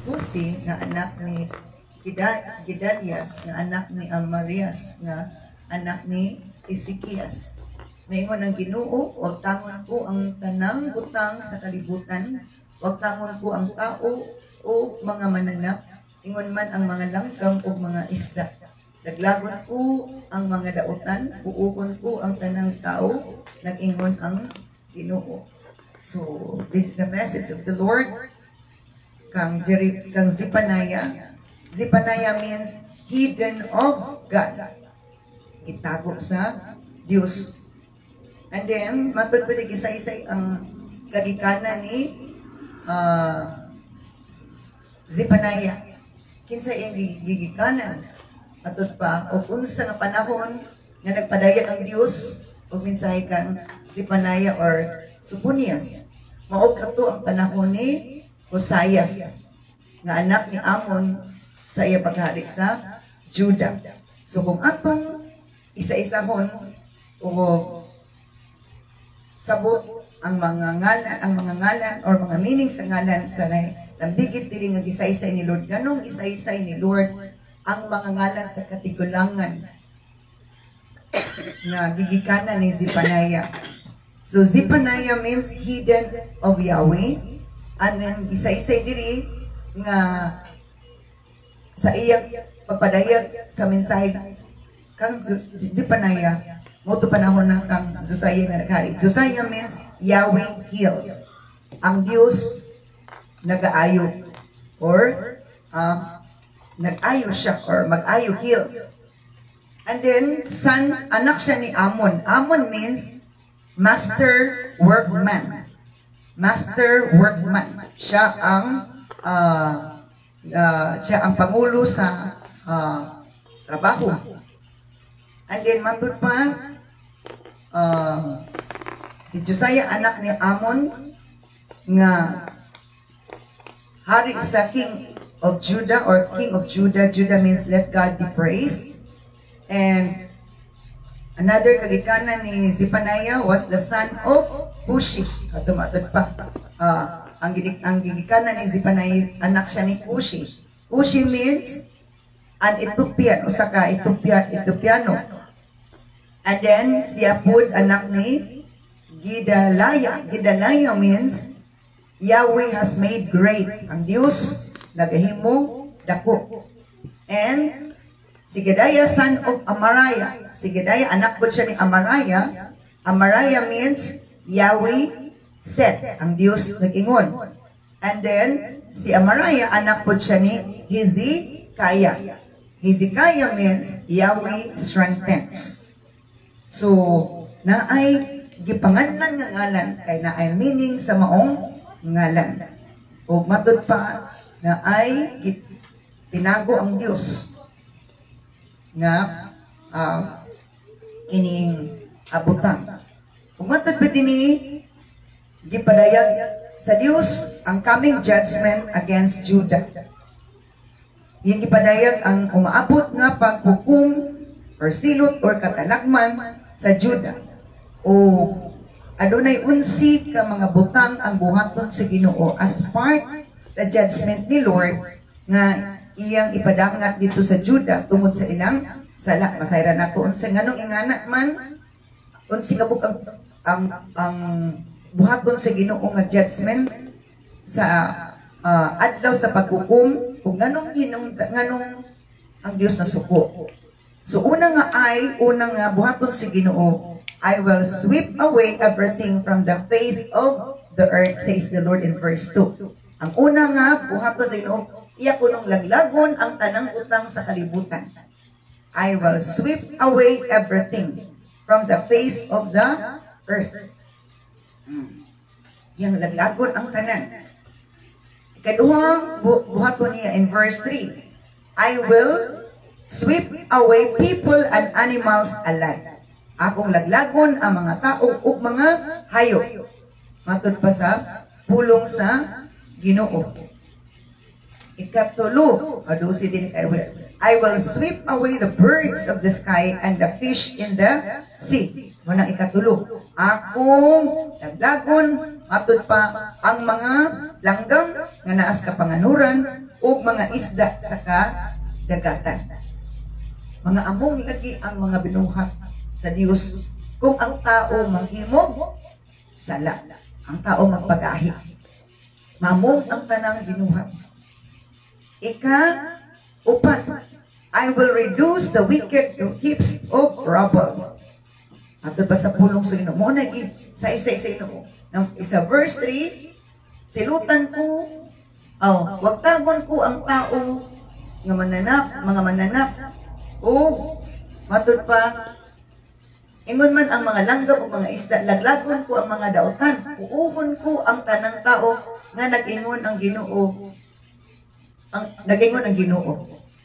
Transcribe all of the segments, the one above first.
Kusi nga anak ni Gedalias nga anak ni Amarias nga anak ni Ezekias. Maingon ang Ginoo, wag tangon ko ang tanang butang sa kalibutan, wag tangon ko ang tao o mga mananap, ingon man ang mga langgam o mga isda. Daglagon ko ang mga dautan, uukon ko ang tanang tao, nag-ingon ang Ginoo. So, this is the message of the Lord kang Zephaniah. Zephaniah means hidden of God. Itago sa Diyos. And then, matutpwede isa-isa ang kagikanan ni Zephaniah. Kinsa yung gigikanan. Matut pa, o unsa nga panahon nga nagpadayag ang Diyos o mensahe kang Zephaniah or Sophonias. Maog kato ang panahon ni Hosayas nga anak ni Amon sa iya paghari sa Judah. So kung atong isa-isahon o sabot ang mga ngalan or mga meaning sa ngalan sa lambigit dili nga isa-isay ni Lord. Ganong isa-isay ni Lord ang mga ngalan sa katigulangan nga gigikanan ni Zephaniah. So Zephaniah means hidden of Yahweh, and then isa-isay diri nga sa iyang pagpadayag sa mensahe kang Zephaniah moto panahon na kang Josiah nga naghari. Josiah means Yahweh heals. Ang Diyos nag-aayo or nag-ayo siya or mag-ayo heals. And then anak siya ni Amon. Amon means master workman. Master workman. Siya ang pangulo sa trabaho. And then matud pa si Josiah anak ni Amon nga hari sa king of Judah or king of Judah. Judah means let God be praised. And another kagikanan ni Zephaniah was the son of Cushi. Katumatod pa. Ang gigikanan ni Zephaniah, anak siya ni Cushi. Cushi means an Ethiopian, usaka Ethiopiano. And then siya pud anak ni Gedaliah. Gedaliah means Yahweh has made great. Ang Diyos nagahimo dako. And si Gedaliah son of Amariah. Si Gedaliah anak pud siya ni Amariah. Amariah means Yahweh said. Ang Diyos nag-ingon. And then si Amariah anak pud siya ni Hezekiah. Hezekiah means Yahweh strengthens. So, naay gipanganlan nga ngalan kay naay meaning sa maong ngalan. O matud pa naay tinago ang Dios nga ining abutan. Kung matud pa dinhi gipadayag sa Dios ang coming judgment against Judah. Yung gipadayag ang umaabot nga paghukom or silot or katalagman sa Judah. O adunay unsi ka mga butang ang buhaton sa Ginoo as part the judgment ni Lord nga iyang ipadangat dito sa Judah tungod sa ilang sala. Masayra nato unsa nganong ingana man unsi kabuk ang buhaton sa Ginoo nga judgment sa adlaw sa paghukom kung nganong ang Dios na suko. So unang nga buhaton sa Ginoo, I will sweep away everything from the face of the earth, says the Lord in verse 2. Ang unang nga buhaton sa Ginoo, iya kunong laglagon ang tanang utang sa kalibutan. I will sweep away everything from the face of the earth. Yang laglagon ang tanan. Ikaduhang buhaton niya in verse 3. I will sweep away people and animals alike. Akong laglagon ang mga tao ug mga hayop. Matud pa sa pulong sa Ginoo. Ikatulo, adusi din kay I will sweep away the birds of the sky and the fish in the sea. Manang ikatulo. Akong laglagon matud pa ang mga langgam nga naas kapanganuran ug mga isda sa kadagatan. Mga among lagi ang mga binuhat sa Dios kung ang tao maghimo sala, ang tao magpagahi. Mamong ang tanang binuhat. Upat, I will reduce the wicked to heaps of rubble. Ato pa sa pulong sa Ginoo mo nagi sa isa-isa Ginoo. Isa verse 3, silutan ko, wag tagon ko ang tao nga mga mananap, o matud pa, ingon man ang mga langgam o mga isda, laglagon ko ang mga dautan, uuhon ko ang tanang tao nga nag-ingon ang Ginoo. Nag-ingon ang Ginoo.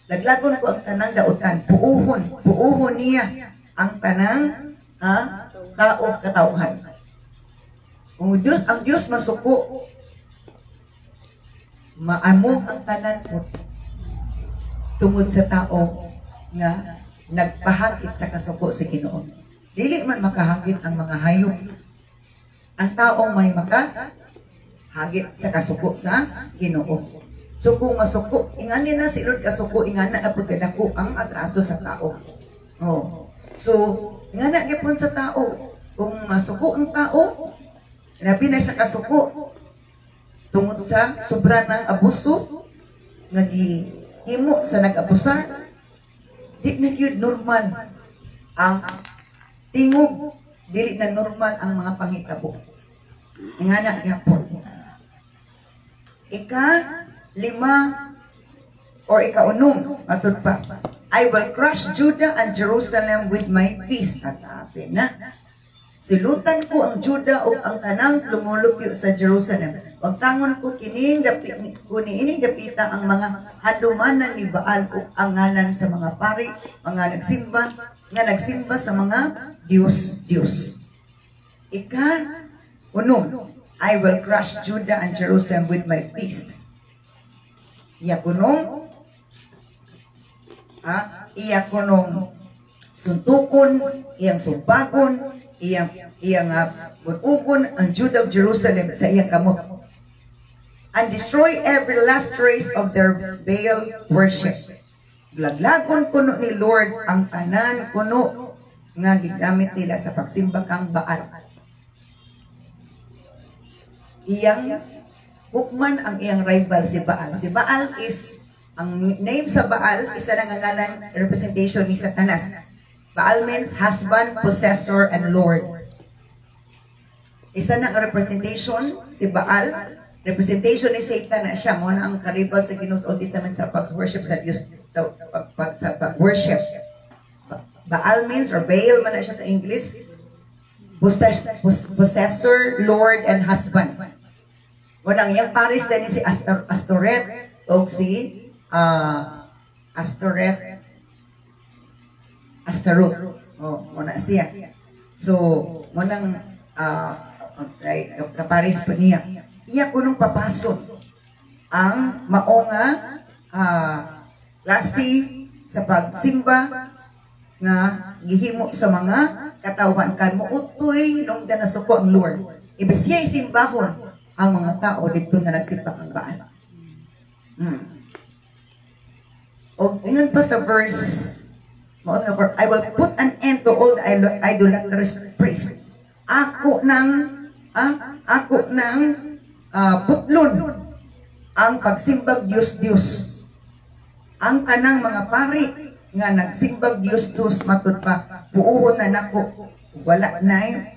Laglagon ko ang tanang dautan, puuhon niya ang tanang tao katauhan. Ang Diyos masuko, maamog ang tanan po tungod sa tao nga nagpahagit sa kasuko si Ginoo. Dili man makahagit ang mga hayop. Ang taong may makahagit sa kasuko sa Ginoo. So kung masuko, ingani na si Lord kasuko, ingana na po kadako ang atraso sa tao. So, ingana gyapon sa tao. Kung masuko ang tao, labi na sa kasuko, tungod sa sobra ng abuso, nagihimo sa nag-abusar, di na yun normal ang tingog, dili na normal ang mga panghitabo. Ingana gyapon. Ika-5 or ika-6, matod pa, I will crush Judah and Jerusalem with my fist. Tatapin na. Silutan ko ang Judah o ang tanang lumulupyo sa Jerusalem. Pagtangon ko kining dapita ang mga hadumanan ni Baal o ang ngalan sa mga pari, mga nagsimba sa mga Diyos. Ika-6, I will crush Judah and Jerusalem with my fist. Iya kunong suntukon, iyang sumpagon, iyang bunugon ang Judah of Jerusalem sa iyang kamot. And destroy every last trace of their Baal worship. Laglagon kuno ni Lord ang tanan kuno nga gigamit nila sa pagsimba kang Baal. Iyang hukman ang iyang rival si Baal. Si Baal is, ang name sa Baal, isa na ngalan representation ni Satanas. Baal means husband, possessor, and Lord. Isa na ang representation si Baal, representation ni Satan na siya mo na ang karibal sa Ginoo sa Old Testament sa pag-worship sa Diyos, sa pag-worship. Baal means, or Baal man na siya sa English, possessor, Lord, and husband. Walang yung paris din si Astoret o si Astaroth. Muna siya. So, munang kaparis pa niya. Iya kunong papasok ang maonga klase sa pagsimba nga gihimo sa mga katawhan kan muutoy nung danasuko ang Lord. Ibig siya isimbahon ang mga tao dito na nagsimba ng Baal. O ingon pa sa verse, I will put an end to all the idolatrous priests. Ako nang putlon ang pagsimbag Diyos. Ang kanang mga pari nga nagsimbag Diyos matud pa, buuhon na nako, wala na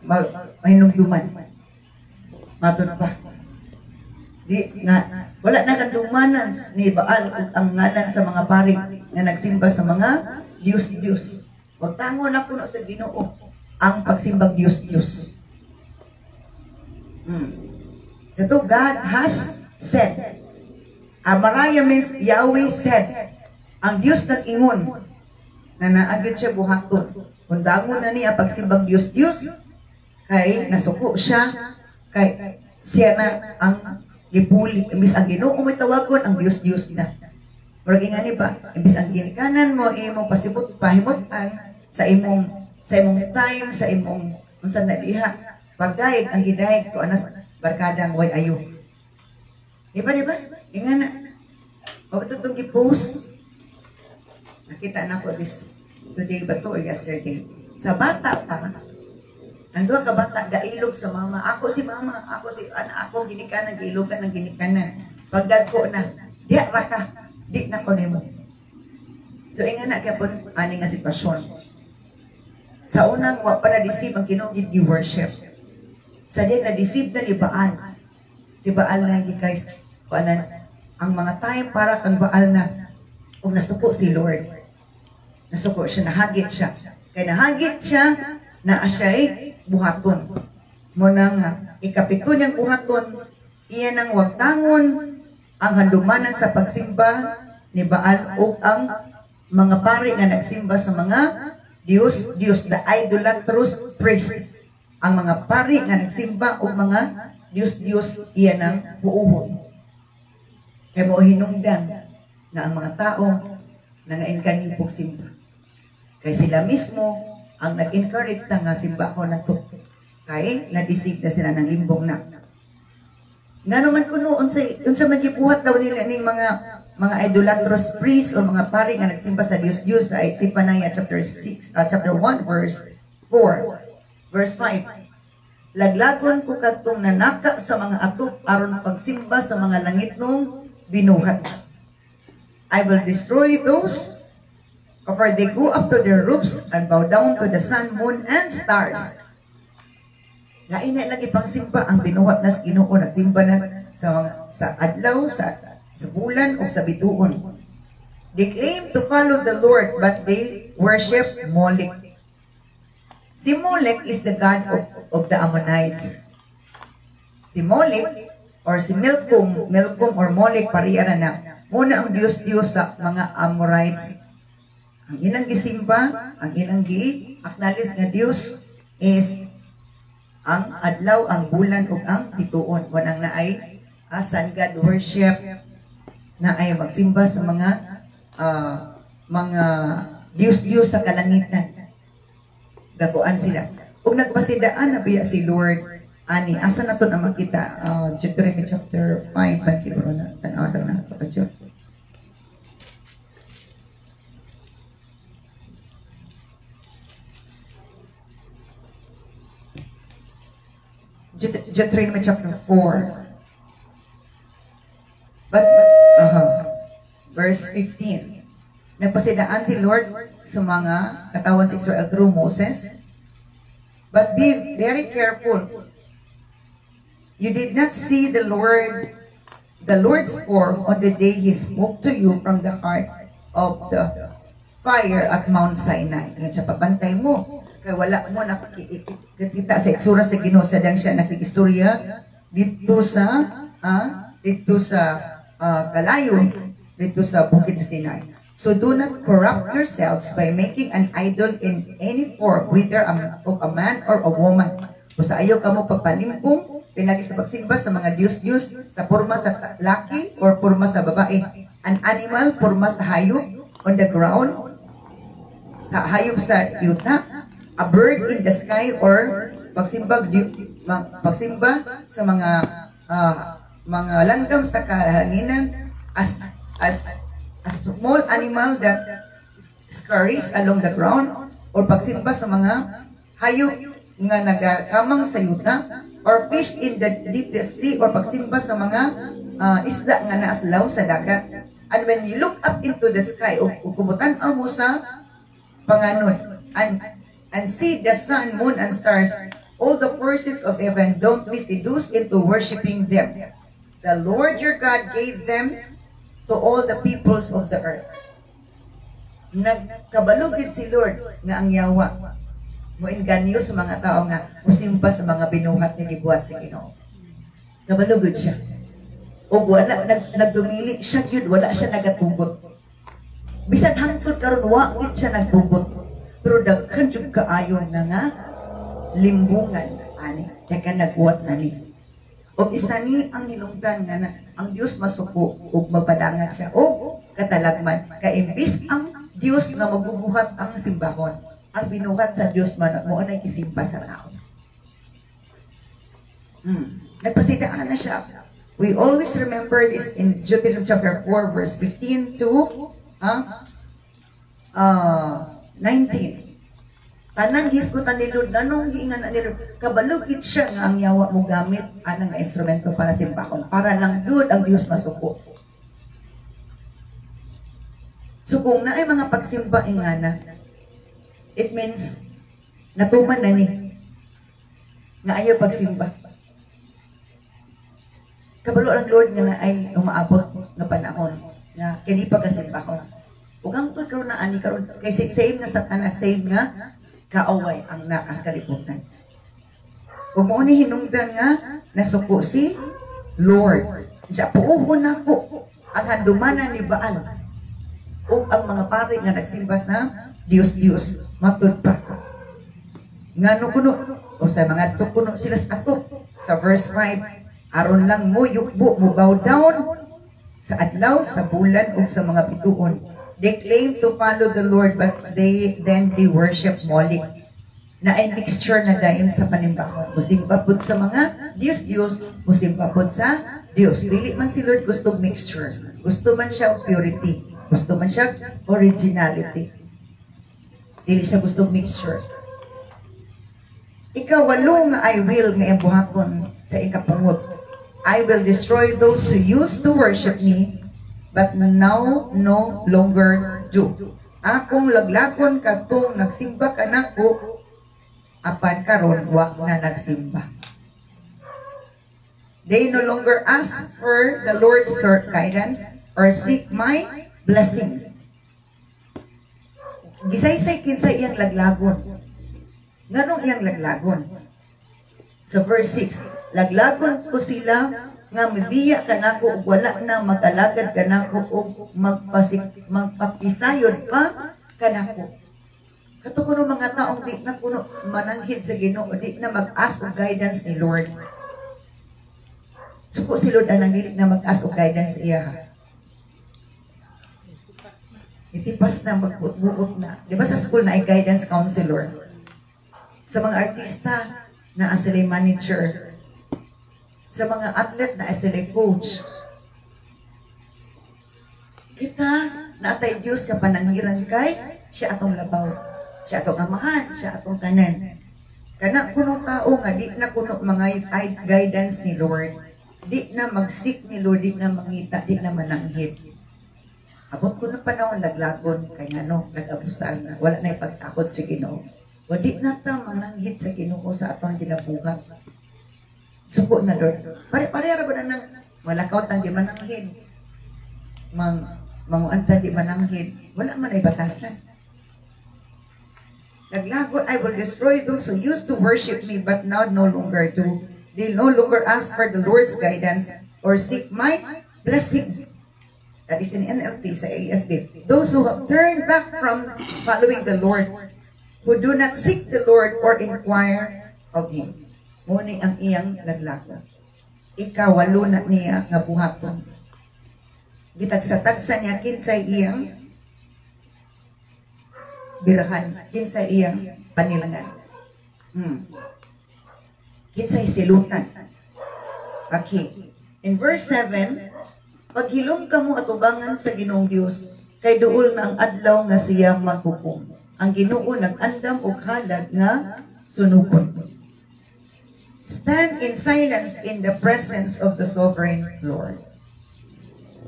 mahinumduman. Matud pa. Wala na kandumanan ni Baal ang ngalan sa mga pari nga nagsimba sa mga Diyos. Pagtango na puno sa Ginoo ang pagsimbag Diyos. Ito, God has said. Amaraya means Yahweh said. Ang Diyos nag-ingon na naagad siya buhaton. Kung dangon na niya pagsimbag Diyos, kay nasuko siya, kay siya na ang gipuli. Imbis ang Ginoo may tawagon, ang Diyos na. Pero nga ni ba, imbis ang ginikanan mo, imong pahimutan sa imong time, sa imong unsan na diha. Pagdayeg ang gidayeg to anas barkadang way ayo. Di ba? Inga na. O ito itong i-post. Nakita na ko this today ba to or yesterday. Sa bata pa, ang duha ka bata gailog sa mama. Ako si mama, ako si anak, ako ginikanan, gailogan ng ginikanan. Pagdagko na, di raka, di na ko nimo. So inga na kaya po ani nga sitwasyon. Sa unang wa para receive ang Ginoo gid worship. Sa di na receive na ni Baal. Si Baal na guys, kuanan ang mga time para kang Baal na kung nasuko si Lord. Nasuko siya, nahagit siya. Kaya nahagit siya na siya'y buhaton. Muna nga, ikapito niyang buhaton, iyan ang wagtangon, ang handumanan sa pagsimba ni Baal o ang mga pari nga nagsimba sa mga Diyos, the idolatrous priest. Ang mga pari nga nagsimba o mga Diyos, iyan ang buuhon. Kaya mo hinungdan na ang mga tao nangainkan yung simba. Kaya sila mismo ang nag-encourage na nga simba ko na to. Kaya na-deceive na sila ng imbong na. Nga naman ko noon, unsa magibuhat daw nila ning mga idolatrous priests o mga pari nga nagsimba sa Diyos sa Zephaniah chapter 1 verse 4 verse 5. Laglagon ko kadtong nanaka sa mga atop aron pagsimba sa mga langit nung binuhat. I will destroy those, for they go up to their roofs and bow down to the sun, moon, and stars. Lain na lagi pang simba ang binuhat na Ginoo, nagsimba na sa adlaw, sa bulan o sa bituon. They claim to follow the Lord, but they worship Molech. Si Molech is the god of the Ammonites. Si Molech or si Milcom or Molech pariya na muna ang Diyos sa mga Amorites. Ang ilang gisimba, ang ilang gi-acknowledge nga Diyos is ang adlaw, ang bulan ug ang bituon. Wanang naay sun god worship na ay magsimba sa mga Diyos sa kalangitan. Daguan sila. Ug nagpasidaan na biya si Lord ani asa naton ang makita Deuteronomy chapter 5 man siguro na tanaw na kapatid. Deuteronomy chapter 4 verse 15. Nagpasidaan si Lord sa mga katawan sa Israel through Moses. But be very careful. You did not see the Lord's form on the day He spoke to you from the heart of the fire at Mount Sinai. Ngayon siya pabantay mo. Kaya wala mo nakikita sa itsura sa Ginoo sa dang siya nakikistorya dito sa kalayo, dito sa bukid sa Sinai. So do not corrupt yourselves by making an idol in any form, whether of a man or a woman. Basta ayaw ka mo pagpalimpong, pinagi sa pagsimba sa mga Diyos, sa porma sa laki or porma sa babae. An animal, porma sa hayop on the ground, sa hayop sa yuta, a bird in the sky, or pagsimba sa mga langgam sa kalanginan, as a small animal that scurries along the ground, or pagsimba sa mga hayop nga nagakamang sa yuta, or fish in the deepest sea, or pagsimba sa mga isda nga naaslaw sa dagat. And when you look up into the sky, o kumutan-aw mo sa panganon, and see the sun, moon, and stars, all the forces of heaven, don't be seduced into worshiping them. The Lord your God gave them to all the peoples of the earth. Nagkabalugid si Lord nga ang yawa mo inganyo sa mga tao nga musimba sa mga binuhat ni gibuhat sa Ginoo. Kabalugid siya. O wala nagdumili siya gyud, wala siya nagatugot. Bisan hangtod karon wa gid siya nagtugot. Pero daghan jud kaayo na nga limbungan ani dagan nagbuhat na ni. O isa ni ang hinungdan nga ang Dios masuko ug magpadangat siya o katalagman kay imbis ang Dios nga magbubuhat ang simbahon, ang binuhat sa Dios man mo anay isimba sa tao. Nagpasidaan na siya. We always remember this in Deuteronomy chapter 4, verse 15 to 19. Tanan gisgutan ni Lord, ganong giingan ni Lord, kabalugid siya nga ang yawa mo gamit anang instrumento para simbahon, para lang good ang Diyos masuko. So kung na ay mga pagsimba ingana, it means natuman na ni nga ayaw pagsimba. Kabalo ang Lord nga na ay umaabot nga panahon nga kini pagkasimbahon. Ug ang karon na ani karon kay save nga Satanas, save nga kaaway ang nakas kalibutan. Kung mo ni hinungdan nga nasuko si Lord. Siya puuhon na po ang handumanan ni Baal o ang mga pari nga nagsimba sa Diyos matud pa. Ngano kuno o sa mga tukuno sila sa atop sa verse 5 aron lang mo yukbo mo bow down sa adlaw, sa bulan o sa mga bituon. They claim to follow the Lord, but they worship Moloch. Na ay mixture na dayon sa panimbahan. Musimba pod sa mga Diyos, musimba pod sa Diyos. Dili man si Lord gusto mixture. Gusto man siya purity. Gusto man siya originality. Dili siya gusto mixture. Ikawalo nga I will nga buhaton sa ikapungot. I will destroy those who used to worship me, but now no longer do. Akong laglakon katong nagsimba kanako, apan karon wa na nagsimba. They no longer ask for the Lord's guidance or seek my blessings. Gisaysay kinsa iyang laglagon. Nganong iyang laglagon? Sa verse 6, laglagon ko sila nga mibiya kanako ug wala na mag-alagad kanako ug magpapisayod pa kanako. Kato kuno mga taong di na kuno mananghid sa Ginoo, di na mag-ask og guidance ni Lord. Suko si Lord anang dili na mag-ask og guidance iya. Itipas na magbuot na. Di ba sa school na ay guidance counselor? Sa mga artista na sila manager, sa mga athlete na sila coach. Kita naatay Diyos ka pananghiran kay siya atong labaw, siya atong amahan, siya atong kanan. Kana kuno tao nga di na kuno mga guidance ni Lord, di na mag-seek ni Lord, di na mangita, di na mananghid. Abot ko na panahon laglagon kay ngano nag-abusal na wala na ipagtakot sa Ginoo. O di na ta mananghid sa Ginoo sa atong ginabuhat. Suko na Lord. Pare-pareha ba na nang malakaw tang di mananghid. Manguanta di mananghid. Wala man ay batasan. Naglagon, I will destroy those who used to worship me but now no longer do. They no longer ask for the Lord's guidance or seek my blessings. That is in NLT sa ASB. Those who have turned back from following the Lord, who do not seek the Lord or inquire of Him. Muni ang iyang laglagon. Ikawalo na niya nga buhaton. Gitagsa-tagsa niya kinsay iyang birahan, kinsay iyang panilangan. Kinsay silutan. Okay. In verse 7, paghilom ka mo atubangan sa Ginoong Dios, kay duol na ang adlaw nga siya maghukom. Ang Ginoo nag-andam og halad nga sunupon. Stand in silence in the presence of the sovereign Lord.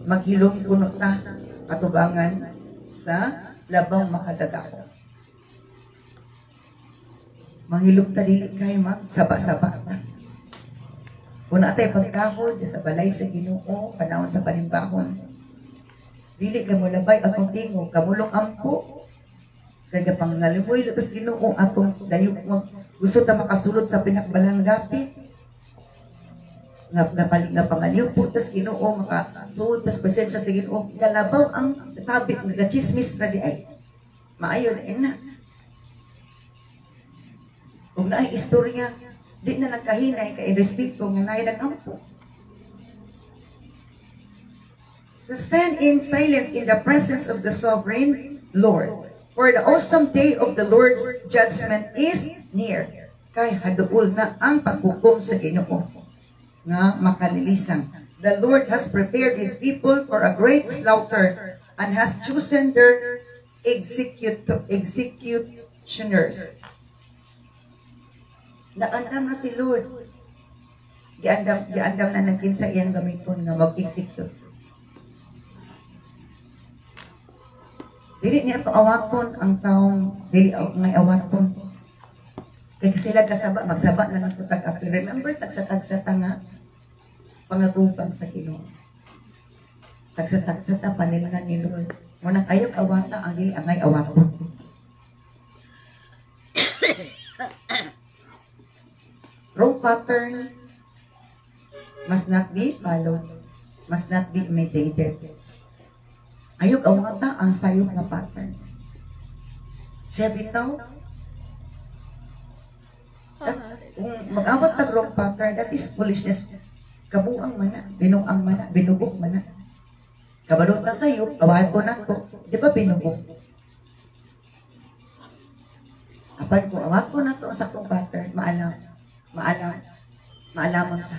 Maghilom kuno ta atubangan sa labang makadagako. Manghilom ta dili kay magsaba-saba ta. Kung natay pagkahod sa balay sa Ginoo, panahon sa panimbahon, dili ka mo labay atong tingog, kamulong ampo, kaya pangalimoy, tapos Ginoo atong dayo, gusto ta makasulod sa pinakbalang gapit, nga pangaliw po, tapos Ginoo makasulod, tapos presensya sa Ginoo, galabaw ang tabi, nagachismis na di ay, maayo na ina. Kung na ay istorya, di na nagkahinay kay respeto nga naay nagampo. So stand in silence in the presence of the sovereign Lord. For the awesome day of the Lord's judgment is near. Kay haduol na ang paghukom sa Ginoo. nga makalilisang. The Lord has prepared His people for a great slaughter and has chosen their executioners. Naandam na si Lord. Giandam na nagkinsa iyang gamiton nga mag-execute. Dili niya to awaton ang taong dili ngay awaton. Kaya sila kasaba, magsaba na lang po tag-apil. Remember, tagsa-tagsa nga pangatupang sa Ginoo. Tagsa-tagsa ta panilangan ni Lord. Munang ayaw awata ang dili angay awaton. Wrong pattern must not be followed, must not be imitated. Ayaw awata ang sayop nga pattern. Siya bitaw, kung mag-awat tag wrong pattern, that is foolishness. Kabuang mana, binuang mana, binugok mana. Kabalot na sayop, awat ko na to. Di ba binugok? Apan ko, awat ko na to sa kong pattern, maalaman ka.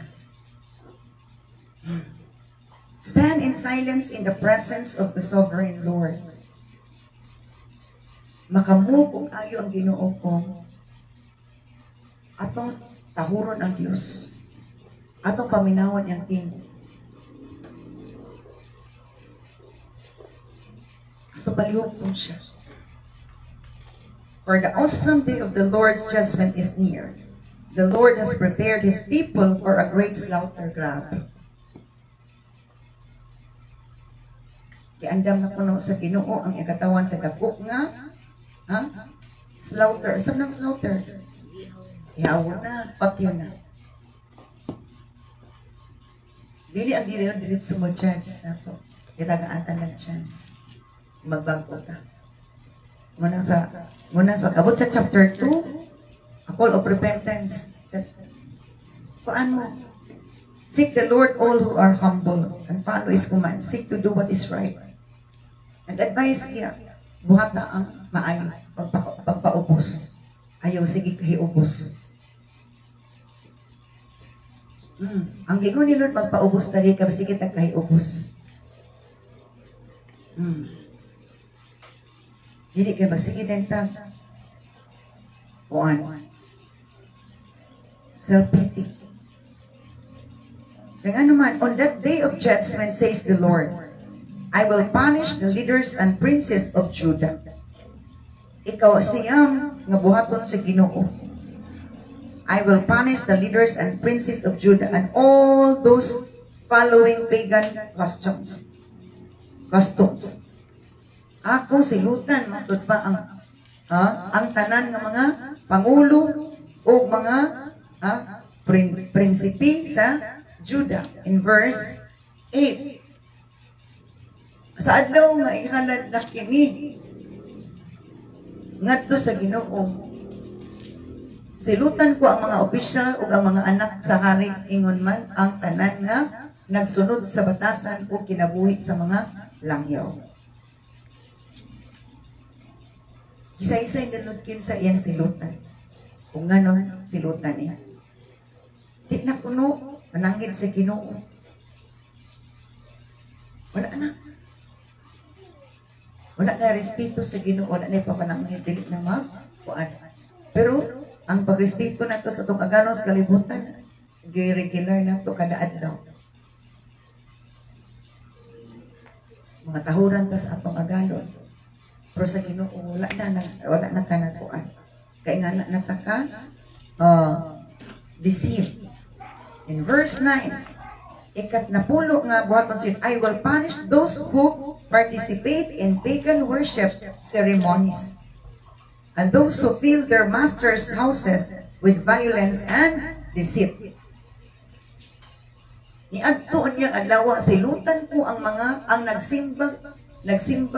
Stand in silence in the presence of the sovereign Lord. Makamove kung ayo ang Ginoo ko. Atong tahuron ang Diyos. Atong paminawan ang King. Atong palihog po siya. For the awesome day of the Lord's judgment is near. The Lord has prepared His people for a great slaughter. Grabe. Kiandam na puno sa Ginoo ang ikatawan sa dako nga slaughter. Saan ng slaughter? Ihawo na, patyo na. Dili ang dili sumo chance na to. Kitagaan ta ng chance. Magbago ka. Muna sa abot sa chapter 2, a call of repentance. Kuan mo? Seek the Lord all who are humble and follow His commands. Seek to do what is right. And advise niya, buhat na ang maayo, pagpaubos. Ayaw, sige kahiubos. Ang gingon ni Lord, magpaubos tali ka, sige ta kahiubos. Hindi ka ba, sige dentag. Kuan. Self-pity. Kaya naman, on that day of judgment, says the Lord, I will punish the leaders and princes of Judah. Ikaw siyam nga buhaton sa Ginoo. I will punish the leaders and princes of Judah and all those following pagan customs. Ako silutan matod pa ang tanan nga mga pangulo o mga prinsipi sa Judah. In verse 8. Sa adlaw nga ihalad na kini ngadto sa Ginoo, silutan ko ang mga opisyal o ang mga anak sa hari, ingon man ang tanan nga nagsunod sa batasan o kinabuhi sa mga langyaw. Isa-isa inunodkin sa iyang silutan. Kung ganon, silutan niya. Di na kuno, manangit sa Ginoo. Wala na. Wala na respeto sa Ginoo, wala na ipapanangit, dili na magkuan. Pero, ang pagrespeto na to sa itong aganon sa kalibutan, regular na to kada adlaw. Mga tahuran pa sa atong aganon. Pero sa Ginoo, wala na kanagkuan. Kaya nga nataka, deceive. In verse 9, ikat na pulo nga buhaton sin, I will punish those who participate in pagan worship ceremonies and those who fill their masters' houses with violence and deceit. Niadto niyang adlaw, silutan ko ang nagsimba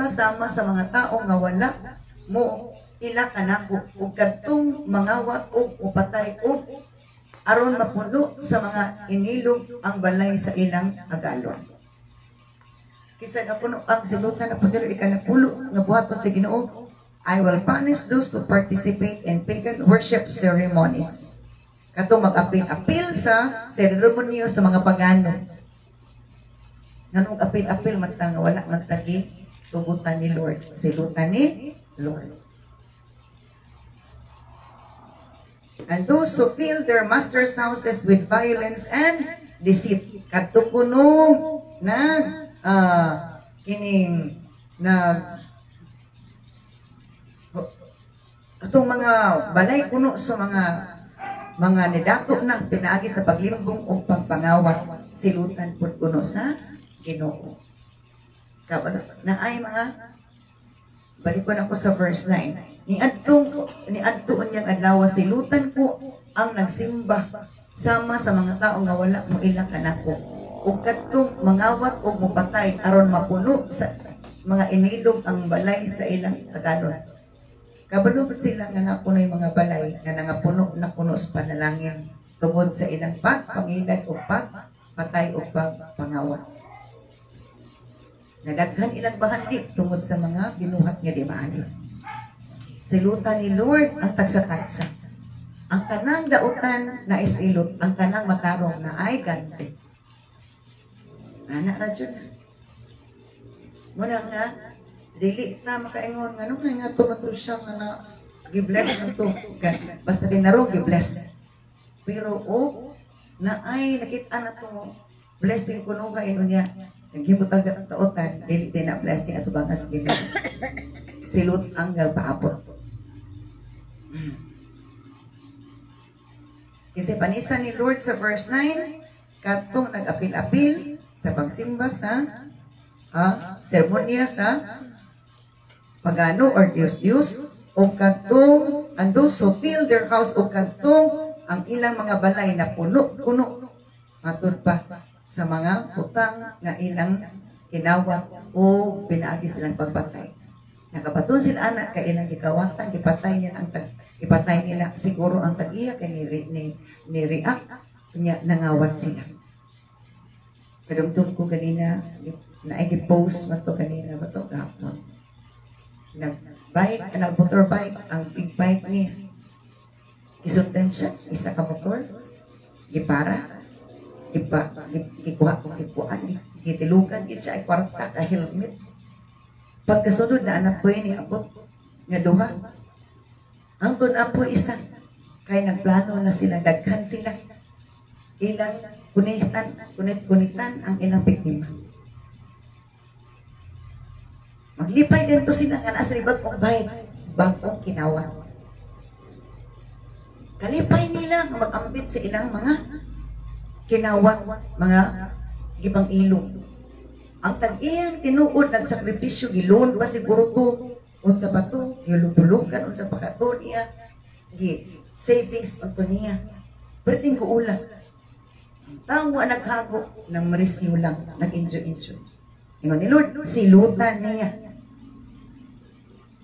sama sa mga tao nga wala mo ila kanako ug kadtong mangawat ug upatay ug aron mapuno sa mga inilog ang balay sa ilang agalon. Kisa na puno ang silutan na puno ikanapulo nga buhaton sa Ginoo, I will punish those who participate in pagan worship ceremonies Katong mag-apil-apil sa seremonyo sa mga pagano. Nganong apil-apil matang wala man tagi tugutan ni Lord. Silutan ni Lord. And those who fill their master's houses with violence and deceit. Kadto kuno na kining atong mga balay kuno sa mga nidato na pinaagi sa paglimbong o pagpangawat silutan pud kuno sa Ginoo. Kabalo na ay mga balik ko na ko sa verse 9. Ni adto unyang adlaw silutan ko ang nagsimba sama sa mga tao nga wala mo ilang kanako. Ug kadtong mangawat og mopatay aron mapuno sa mga inilog ang balay sa ilang tagalon. Kabalo sila nga napunoy mga balay nga nangapuno na puno sa panalangin tungod sa ilang pagpangilad o pagpatay o pagpangawat. Nadaghan ilang bahandi tungod sa mga binuhat nga di maayo. Silutan ni Lord ang tagsa-tagsa. Ang tanang dautan na isilot, ang tanang matarong na ay ganti. Anak na dyan na. Muna nga, dili na makaingon nga nung nga tumato siya nga na gi-bless ng to. Basta din na rin gi-bless. Pero na ay nakita na to blessing ko nung kaino niya. Naghimutang ka ng tautan, dili din na blessing at bangas gini. Silut ang paapot. Kasi panisa ni Lord sa verse 9, katong nag-apil-apil sa pagsimba sa seremonya sa pagano or Diyos-Diyos o katong and those who fill their house o katong ang ilang mga balay na puno-puno matod pa sa mga utang nga ilang kinawat o pinaagi silang pagpatay. Nakabaton sila anak kay ilang gikawatan, gipatay niya ang ipatay nila siguro ang tag-iya kay ni react niya nangawat sila. Kadumdum ko kanina na i-post man to kanina ba to gapon. Nag-motor bike, ang big bike niya. Isundan siya, isa ka motor, gipara, ikuha kong ipuan, gitilugan, siya ay kwarta ka helmet. Pagkasunod na anak ko ni abot, nga duha. Ang tunapo isa, kaya nagplano na sila, daghan sila. Ilang kunitan ang ilang biktima. Maglipay dito sila nga nasa libag kong bahay, bagong kinawan. Kalipay nila mag-ambit sa ilang mga kinawang, mga gibang ilong. Ang tag-iyang tinuod nagsakripisyo, gilon pa siguro to, unsa pa to, gilubulukan, unsa pa ka to niya, savings unto niya. Perting ko ulang. Ang tawa naghago, ng marisyo lang, nag-enjoy-enjoy. Ingon ni Lord, silutan niya.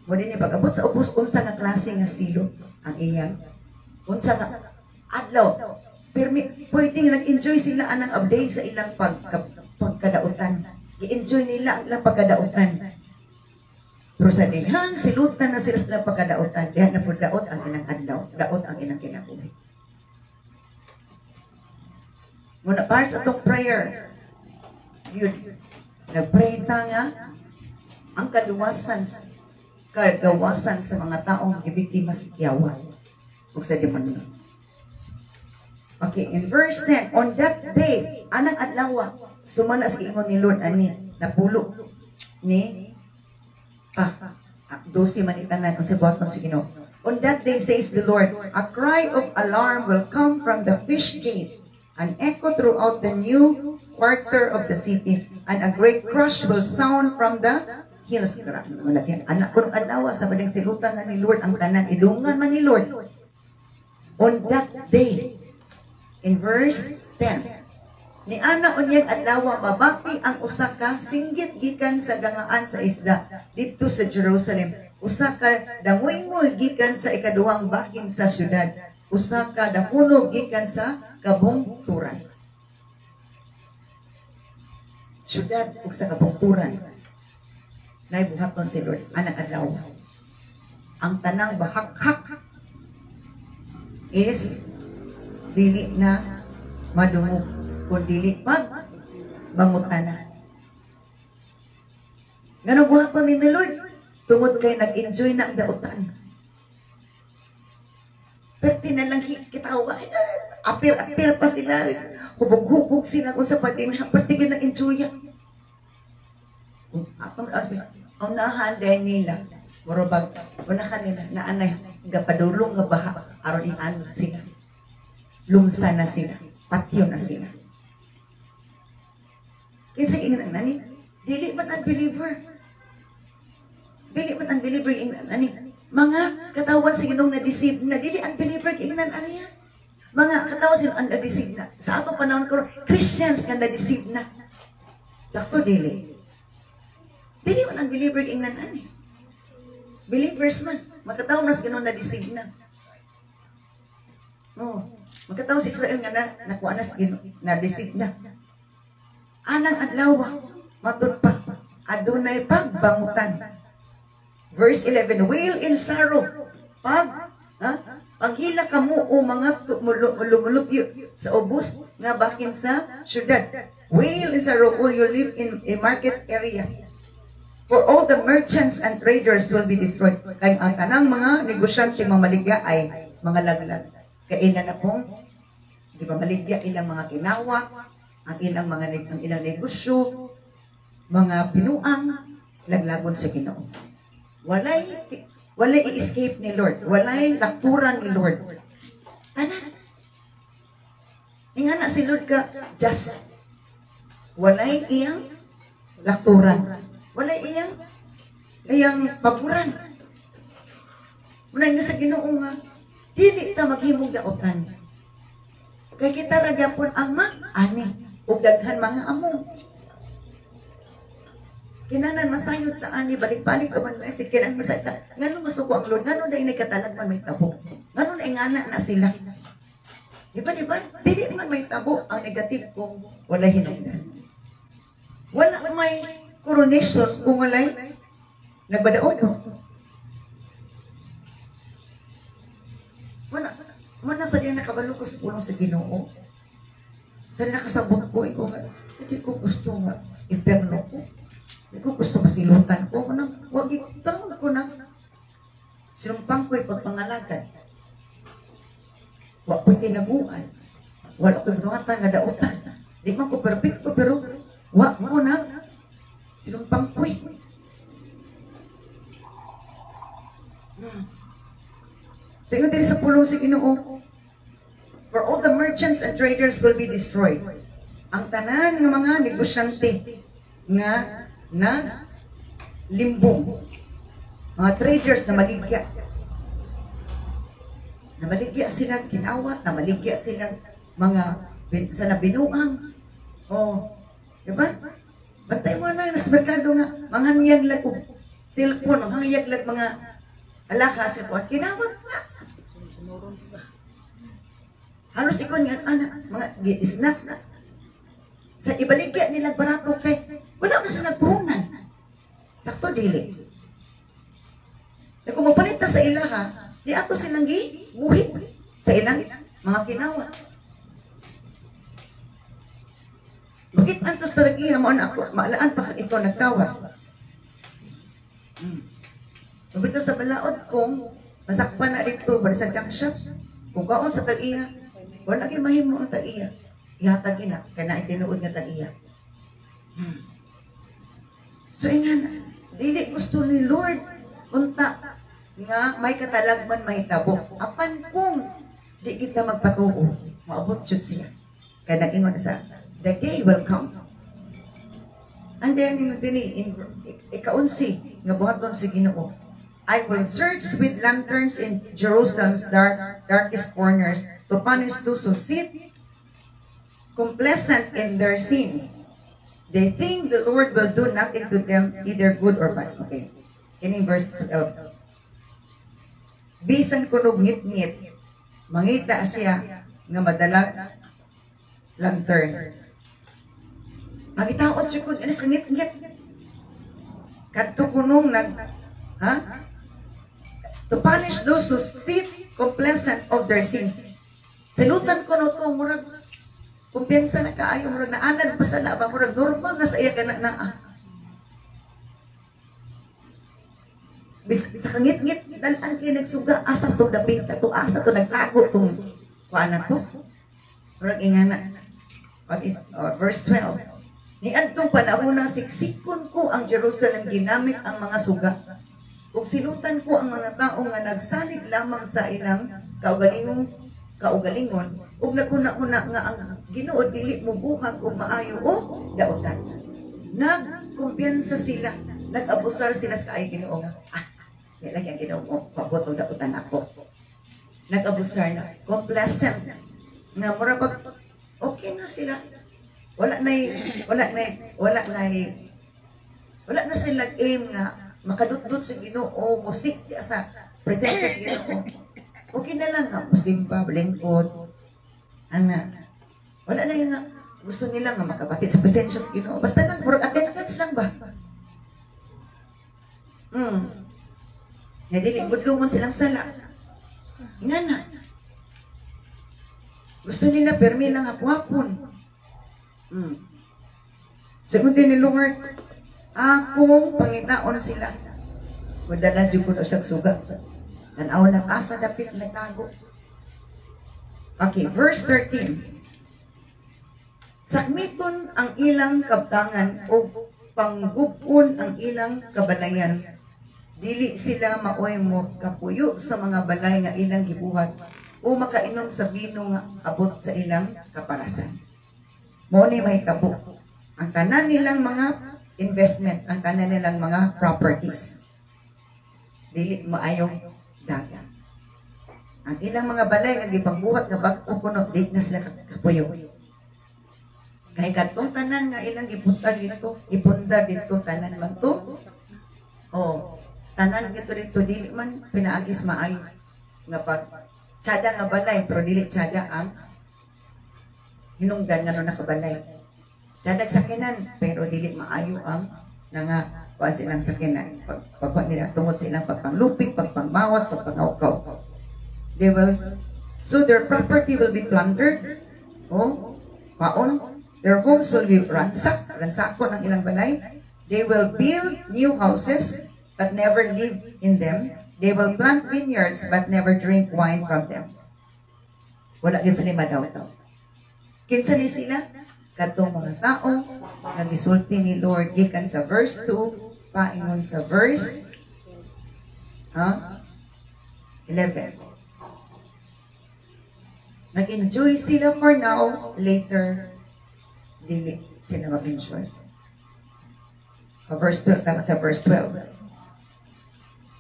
Muna niya pag-abot sa ubos, unsa nga klase nga silot ang iyang, unsa nga adlaw. Pero pwedeng nag-enjoy sila anang update sa ilang pagkadautan. I-enjoy nila ang ilang pagkadautan. Pero sa dihang, silutan na sila sa pagkadautan. Diyan na po daot ang ilang adlaw. Daot ang ilang kinabuhi. Muna parts atong prayer. Yun. Nag-pray ta nga ang kagawasan sa mga taong ibiktima sa kiyawa. Huwag sa demonyo. Okay, in verse 10, on that day, anang adlaw, sumala sa ingon ni Lord, ani, napulo ni, 12 manitanan, unsa buhaton si Ginoo. On that day, says the Lord, a cry of alarm will come from the fish gate, an echo throughout the new quarter of the city, and a great crush will sound from the hills. Anak ko ng adlaw, sa bading silutan na ni Lord, ang tanan, idungan man ni Lord. On that day, in verse 10, ni ana unyang adlaw mabati ang usa ka singgit gikan sa gangaan sa isda didto sa Jerusalem. Usa ka dangoy-ngoy gikan sa ikaduhang bahin sa syudad. Usa ka dapuno gikan sa kabungturan. Syudad ug sa kabungturan. Nay buhaton si Lord anang adlaw. Ang tanang bahak-hak is dili na madungog kung dili pag bangutana. Ganun buhaton ni Lord, tungod kay nag-enjoy na ang dautan. Perti na lang kitawa, apir-apir pa sila, hubog-hubog sila kung sa patin, perti nag-enjoy. Ang nahanday nila, marubag, unahan nila, na anay, gapadulong nga baha, aron ianod sila. Lumsa na sila, patyo na sila. Kinsa ingin ang nani, dili man unbeliever. Dili man unbeliever ingin ang nani. Mga katawan sa Ginoo na deceive na, dili unbeliever ingin ang nani. Mga katawan sa Ginoo na deceive na. Sa atong panahon ko, Christians nga na deceive na. Dakto dili. Dili man unbeliever ingin ang nani. Believers man, magkataon na sa Ginoo na deceive na. Oh, magkataon sa Israel nga na nakuha na sa Ginoo na deceive na. Anang adlaw, matud pa, adunay pagbangutan. Verse 11, wail in sorrow. Paghila ka mo o mga lumulupyo sa ubos nga bakin sa syudad. Wail in sorrow, all you live in a market area. For all the merchants and traders will be destroyed. Kaya ang tanang mga negosyante mamaligya ay mga laglag. Kailan na pong, di ba, maligya ilang mga kinawa, ang ilang negosyo, mga pinuang, laglagon sa Ginoo. Walay i-escape ni Lord. Walay lakturan ni Lord. Tanan. Ingana si Lord ka just. Walay iyang lakturan. Walay iyang paboran. Muna nga sa Ginoo nga, dili ta maghimog daotan. Kay kita ragyapon ang ani ug daghan mga among. Kinanan masayod ta ani balik-balik ka man si kinan masayta. Ngano masuko ang Lord, ngano dai nagkatalag man may tabo. Ngano na ingana na sila. Di ba? Dili man may tabo ang negative kung wala hinungdan. Wala may coronation kung walay nagbadaog. Wala sa diyan nakabalo ko sa pulong sa Ginoo. Sa nakasabot ko, hindi ko gusto nga imperno ko. Hindi ko gusto masilutan ko. Huwag itang ako na sinumpang ko ipagpangalagan. Huwag ko'y tinaguan. Wala ko'y binuhatan na dautan. Di man ko perfecto, pero huwag mo na sinumpang ko'y. So yun din sa pulong sa Ginoo. For all the merchants and traders will be destroyed. Ang tanan ng mga negosyante nga na limbong, mga traders na maligya. Na maligya silang kinawat, na maligya silang mga sa nabinuang. Oh, di ba? Bantay mo na sa merkado nga, mga hangiyag lag cellphone, mga hangiyag lag mga alaka sa puwan. Kinawat na. Halos ikon nga, mga isnas na. Sa ibaligya nila barato kay, wala na sa nagpuhunan. Sakto dili. E kung mapalit na sa ilaha, di ato silang gibuhit sa ilang mga kinawa. Bakit antos talagihan mo na ako, maalaan pa ito nagkawat. Nabito sa balaod kong, masakpan na dito, bali sa junk shop, kung kaon sa tag-iya, wala kayo mahimo ang tag-iya. Ihatag ina, kaya na itinuod nga tag-iya. So, ingana, dili gusto ni Lord, unta, nga may katalagman mahitabo. Apan kung di kita magpatuo, maabot siya siya. Kaya nag-ingon sa, the day will come. And then, yung ikaunsi, nga buhaton si Ginoo, I will search with lanterns in Jerusalem's darkest corners to punish those who sit complacent in their sins. They think the Lord will do nothing to them, either good or bad. Okay. In verse 12. Bisan kunog ngit-ngit, mangita siya nga madalag lantern. Magitaot siya kung sa ngit-ngit. Kadto kunong to punish those who sit complacent of their sins. Salutan ko no to, murag, kumpiyansa na kaayo, murag naanan pa sa laba, murag normal na sa iya ka na. Sa kangit-ngit, dalaan kayo nagsuga, asa to dapita to, asa to nagtago tong kuana to. Murag ingana. What is, verse 12. Ni adtong panahon na siksikon ko ang Jerusalem ginamit ang mga suga. Ug silutan ko ang mga tao nga nagsalig lamang sa ilang kaugalingon ug nagkuna-una nga ang Ginoo dili mo buhag ug maayo o daotan. Nagkumpiyansa sila, nag-abusar sila sa kay Ginoo nga. Lagi ang Ginoo pabot og daotan ako. Nag-abusar na, complacent nga mura pag okay na sila. Wala na sila aim nga makadut-dut sa Ginoo, musik sa presensya sa Ginoo. Okay na lang nga, musimba, lingkod, wala na yung nga, gusto nila nga makapatid sa presensya sa Ginoo. Basta lang, murag attendance lang ba? Dili, budlungon silang sala. Nga na. Gusto nila, permi lang hapon. Segundo ni Lord, ako, Panginoon sila. Madala dyan ko na siyang sugat. Tanaw ng asa dapit nagtago. Okay, verse 13. Sakmiton ang ilang kabtangan o panggupon ang ilang kabalayan. Dili sila maoy mo kapuyo sa mga balay nga ilang gibuhat o makainom sa bino nga abot sa ilang kaparasan. Mo ni mahitabo. Ang tanan nilang mga investment, ang tanan nilang mga properties. Dili maayong dagat. Ang ilang mga balay nga gipangbuhat nga bag-o kuno di na sila kapuyo. Kay katong tanan nga ilang ipunta dito tanan man to. Tanan dito dili man pinaagis maayo nga pag tsada nga balay pero dili tsada ang hinungdan nga no nakabalay. Tsada sakinan pero dili maayo ang nga kuan silang sakinan. Pagkuan nila tungod silang pagpanglupig, pagpangmawat, pagpangawkaw. So their property will be plundered. Their homes will be ransakon ang ilang balay. They will build new houses but never live in them. They will plant vineyards but never drink wine from them. Wala gyud sila madaw-daw. Kinsa ni sila? Katong mga tao nga gisulti ni Lord gikan sa verse 2 paingon sa verse 11. Nag-enjoy sila for now, later dili sila mag-enjoy. Verse 12, tama sa verse 12.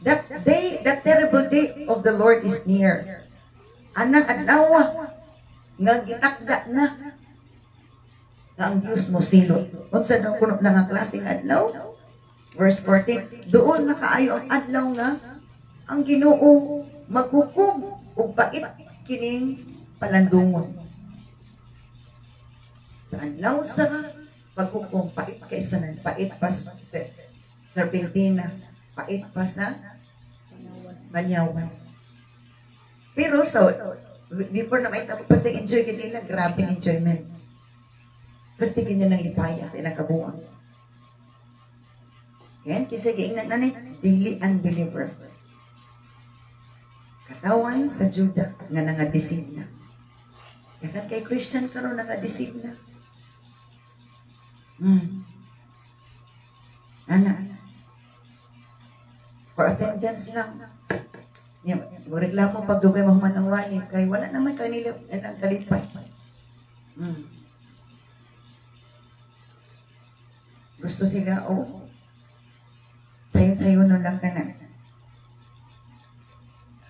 That terrible day of the Lord is near. Anang adlaw nga gitakda na nga ang Diyos mo silot. Unsa daw kuno na nga klaseng adlaw? Verse 14, doon na kaayo ang adlaw nga ang Ginoo maghukom ug pait kining palandungon. Sa adlaw sa paghukom, pait kaysa nan, pait pa sa serpentina, pait pa sa banyawan. Pero so, before na may tapos enjoy nila, grabe enjoyment. Pertigin nyo ng lipaya sa ilang kabuang. Yan, kinsa giingnan na ni dili unbeliever. Katawan sa Juda nga nangadeceive na. Yakan kay Christian karon nangadeceive na. For attendance lang. Yan, reklamo pag dugay mahuman ang wali kay wala naman kanila ang kalipay. Gusto sila, sayo-sayo nun lang ka na.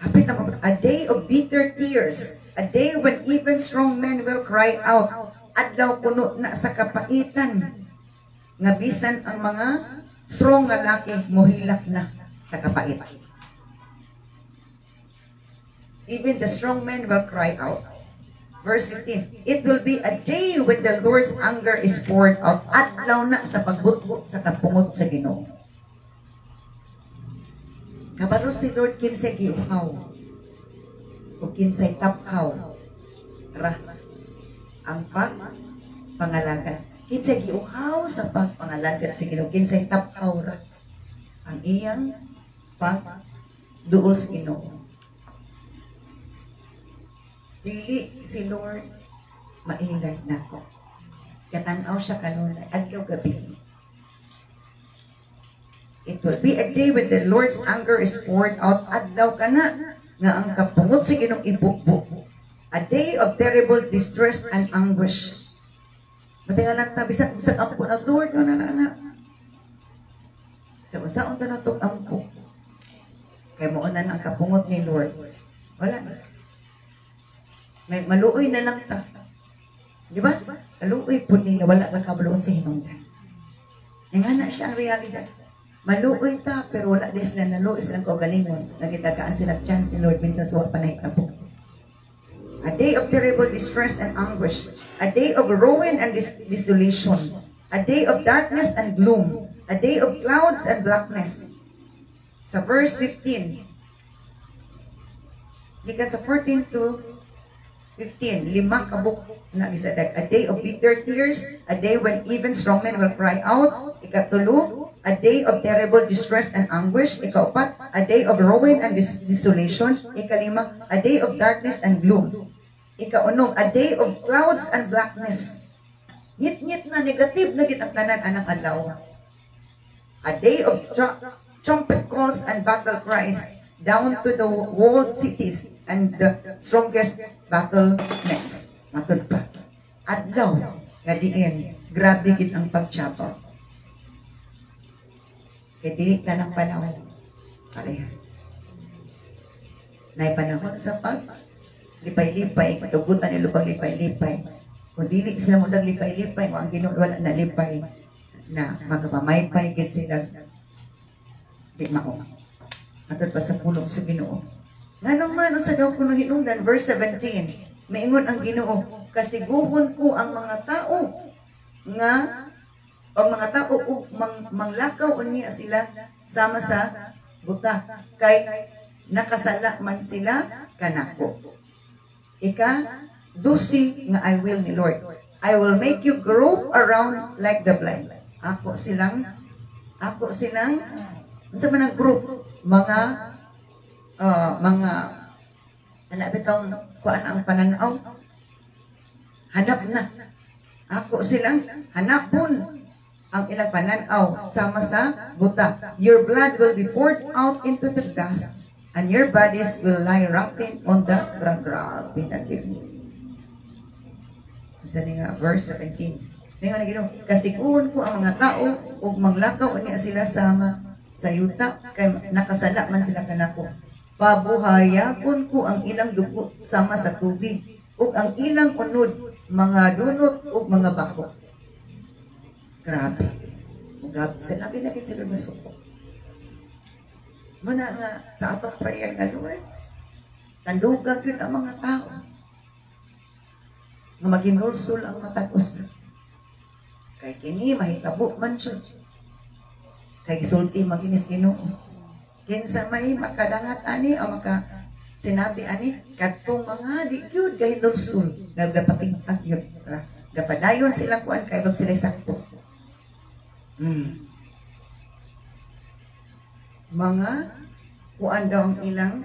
Hapit na a day of bitter tears, a day when even strong men will cry out, adlaw puno na sa kapaitan, nga bisan ang mga strong nga laki mohilak na sa kapait. Even the strong men will cry out. Verse 15, it will be a day when the Lord's anger is poured out. Adlaw na sa pagbutbut sa kapungot sa Ginoo. Kabalo si Lord kinsay giuhaw o kinsay taphaw ra ang pagpangalaga. Kinsay giuhaw sa pagpangalaga sa Ginoo, kinsay tapaw ra ang iyang pagduol sa Ginoo. Dili si Lord mailay nako. Katanaw siya kanunay adlaw gabi. It will be a day when the Lord's anger is poured out. Adlaw ka na nga ang kapungot sa Ginoo ibukbuk. A day of terrible distress and anguish. Matayalan ta bisan ang po na Lord na. Sa unsaon ta natong ampo. Kay mo na ang kapungot ni Lord. Wala na. May maluoy na lang ta. Di ba? Maluoy po nila wala ka kabuluon sa hinungdan. Nga na siya ang realidad. Maluoy ta pero wala din sila naluoy silang kaugalingon. Nagitagaan silang chance ni Lord mintas wa panay kapong. A day of terrible distress and anguish. A day of ruin and desolation. A day of darkness and gloom. A day of clouds and blackness. Sa verse 15. Gikan sa 14 to 15. 5 kabuk na gisadag. A day of bitter tears. A day when even strong men will cry out. Ikatulo. A day of terrible distress and anguish. Ikaupat. A day of ruin and desolation. Ikalima. A day of darkness and gloom. Ikaunom, a day of clouds and blackness. Ngit-ngit na negative na gid ang tanan anang adlaw. A day of trumpet calls and battle cries down to the walled cities and the strongest battle nets. Matod pa. Adlaw nga diin grabe gid ang pagtsabaw. Kay dili ta ng panahon. Pareha. Nay panahon sa lipay-lipay, patugutan ni lupang lipay-lipay. Kung dili sila mo lipay-lipay, kung ang Ginoo wala na lipay, na magapamaypay, git sila, di mao. Atod pa sa pulong sa Ginoo. Nga naman, sa daw kuno hinungdan, verse 17, maingon ang Ginoo, kasiguhon ko ang mga tao, nga, ang mga tao, manglakaw unya sila, sama sa buta, kay nakasala man sila, kanako. Ika-12 nga I will ni Lord. I will make you grow around like the blind. Ako silang, sa mga group, mga, anak bitong, kuan ang pananaw, hanap na. Ako silang, hanapon ang ilang pananaw, sama sa buta. Your blood will be poured out into the dust, and your bodies will lie rotting on the ground. Grabe na gini. Sa nga, verse 17. Ngayon na ginoon, kasiguhon ko ang mga tao ug manglakaw niya sila sama sa yuta, kay nakasala man sila kanako. Pabuhayakon ko ang ilang dugo sama sa tubig, ug ang ilang unod, mga dunot ug mga bako. Grabe. Grabe. Sinabi na sila na suko. Mana nga sa atong prayer nga Lord, tandugan yun ang mga tao nga maginulsol ang matagos na. Kay kini mahitabo man siya. Kay gisulti maginis Ginoo. Kinsa may makadangat ani o maka sinabi ani kadtong mga di gyud gahinulsol nga gapating agyod. Gapadayon sila kuan kay bag sila sakto. Mga kuan daw ang ilang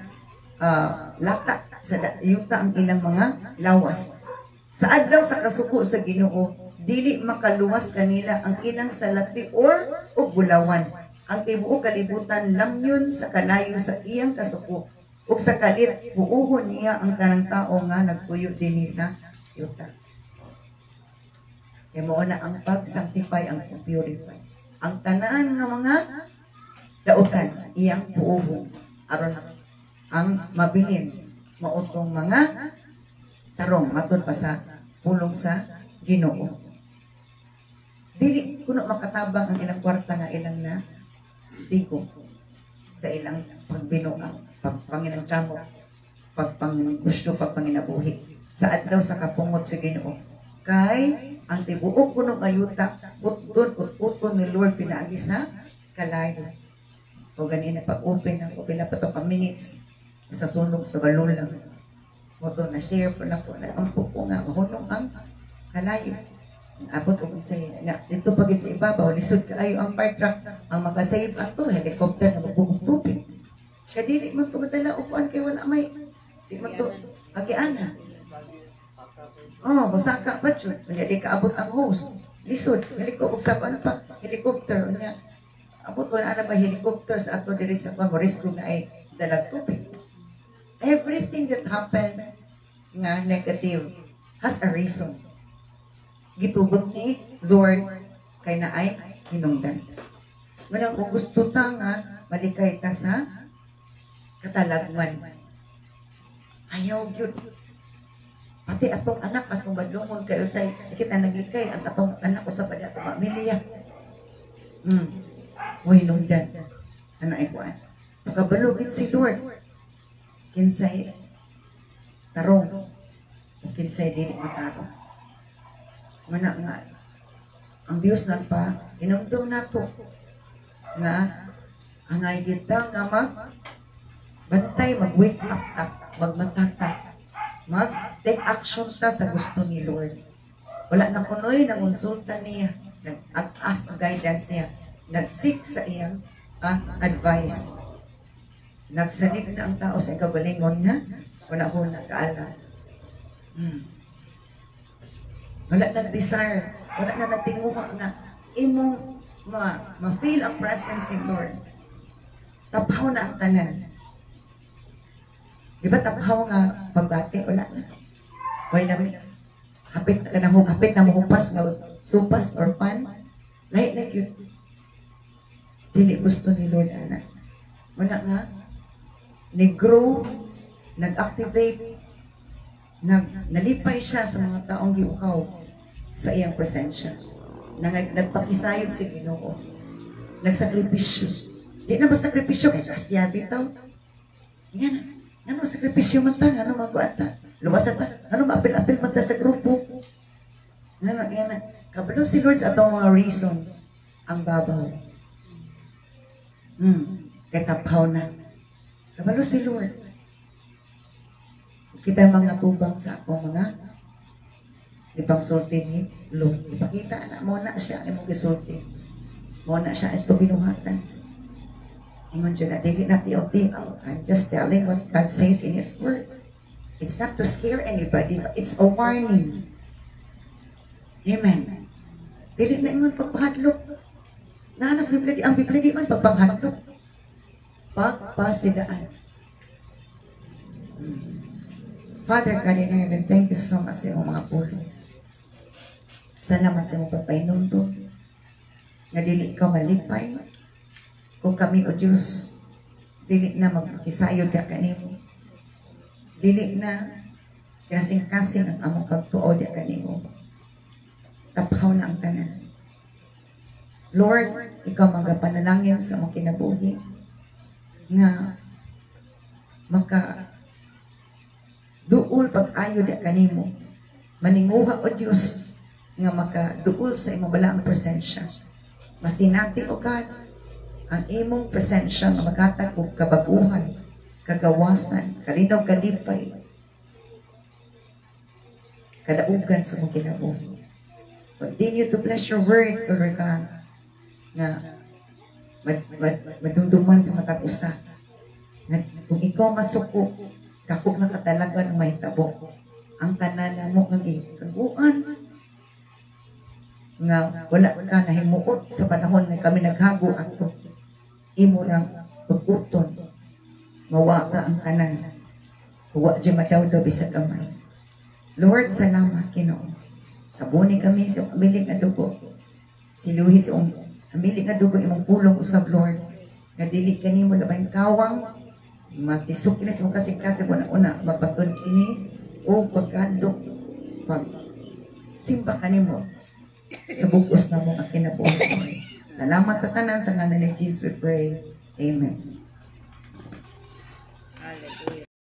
lata sa yuta ang ilang mga lawas. Sa adlaw sa kasuko sa Ginoo, dili makaluwas kanila ang ilang salati or bulawan. Ang tibuok kalibutan lamyon sa kalayo sa iyang kasuko. Ug sa kalit buuhon niya ang tanang tao nga nagpuyo dinhi sa yuta. Kaya mo na ang pag-sanctify, ang purify. Ang tanan nga mga dautan, iyang puuhong aron ang mabilin mautong mga tarong matod pa sa pulong sa Ginoo. Dili kuno makatabang ang ilang kwarta nga ilang na tigo sa ilang pagbinuang, pagpanginang kamo, pagpanggusto, pagpanginabuhi sa adlaw sa kapungot sa Ginoo. Kay ang tibuok kuno ayuta utton ni Lord pinaagi sa kalayo. O ganina pag-open ako pila pa to ka minutes sa sunog sa balulang. Moto na share po na po, nagampo po nga, mahunong ang kalayo. Abot ko kung sa'yo, nga, dito pagit sa ibabaw, lisod ka ayo ang fire truck, ang makasave ato, helicopter na magbugong tubig. Kadili man po matala, upuan kayo wala may, di man to, agiana. Oh, musaka pa dyan, hindi ka abot ang hose, lisod, usapan pa, helicopter, niya. Abot ko na ba helicopter sa ato diri sa pang-risk na ay dalag tubig. Everything that happened nga negative has a reason. Gitugot ni Lord kay na ay hinungdan. Manang kung gusto ta nga malikay ta sa katalagman. Ayaw gyud. Pati atong anak atong badlongon kayo sa kita naglikay ang atong anak ko sa pala atong pamilya. Hinungdan. Ana ay kuan. Pagkabalugit si Lord. Kinsay tarong. Kinsay dili matarong. Mana nga, ang Diyos nagpa, inumdum na to, nga, ang kita nga bantay, mag-wake up ta, magmatata, mag-take action ta sa gusto ni Lord. Wala na kunoy, nangonsulta niya, nag-ask guidance niya, nag-seek sa iyang advice. Nagsalig na ang tao sa kagalingon nga, wala ko nakaalam. Wala na desire, wala na natinguha nga imong ma-feel ang presence ni Lord. Taphaw na ang tanan. Di ba taphaw nga pagbati? Wala na. Wala na. Hapit na mahupas nga supas or pan. Lahat na yun. Dili gusto ni Lord, anak. Wala nga. Nag-grow, nag-activate, nalipay siya sa mga taong giukaw sa iyang presensya. Nagpakisayod si Ginoo. Nagsakripisyo. Di na ba sakripisyo? Kaya kasya bitaw. Yan na. Ano sakripisyo man ta? Ano magkuata? Luwasan ta? Ano maapil-apil man ta sa grupo? Ano, yan na. Kabalo si Lord sa atong mga reason. Ang babaw. Kaya taphaw na. Kabalo si Lord. Kita mga tubang sa akong mga ipangsulti ni Lord. Ipakita na mo na siya imong gisulti. Mo na siya ito binuhatan. Ingon dyan na, dili na tiyaw-tiyaw. I'm just telling what God says in His Word. It's not to scare anybody, but it's a warning. Amen. Dili na ingon pagpahadlok. Nahanas Biblia, ang Biblia di man pagpanghadlok. Pagpasidaan. Father God in heaven, thank you so much sa iyong mga pulong. Salamat sa iyong pagpainundo. Na dili ikaw malipay. Kung kami, O Diyos, dili na magkisayod ka kanimo. Dili na kasing-kasing ang among pagtuod ka kanimo. Taphaw na ang tanan. Lord, ikaw magapanalangin sa among kinabuhi nga duol pag-ayo di kanimo. Maninguha, O Diyos, nga makaduol sa imong balaang presensya. Mas tinati, O God, ang imong presensya nga maghatag og kabaguhan, kagawasan, kalinaw kalipay, kadaugan sa imong kinabuhi. Continue to bless your words, O Lord God, nga madumduman sa matag usa. Kung ikaw masuko, kakog na katalagan ng mahitabo. Ang tanan mo nga gikaguan nga wala ka nahimuot sa panahon nga kami naghago ato. Imo rang tuguton. Mawara ang tanan. Huwa di madawdaw bisag gamay. Lord, salamat Ginoo. Kabuni kami sa amilig nga dugo. Siluhi sa amilig nga dugo imong pulong usab, Lord. Nga dili kanimo labay kawang matisok kini sa mga kasing-kasing una magbaton ini o pagkadok pag simba kanimo sa bugos na mo ang kinabuhi. Salamat sa tanan sa ngalan ni Jesus we pray. Amen.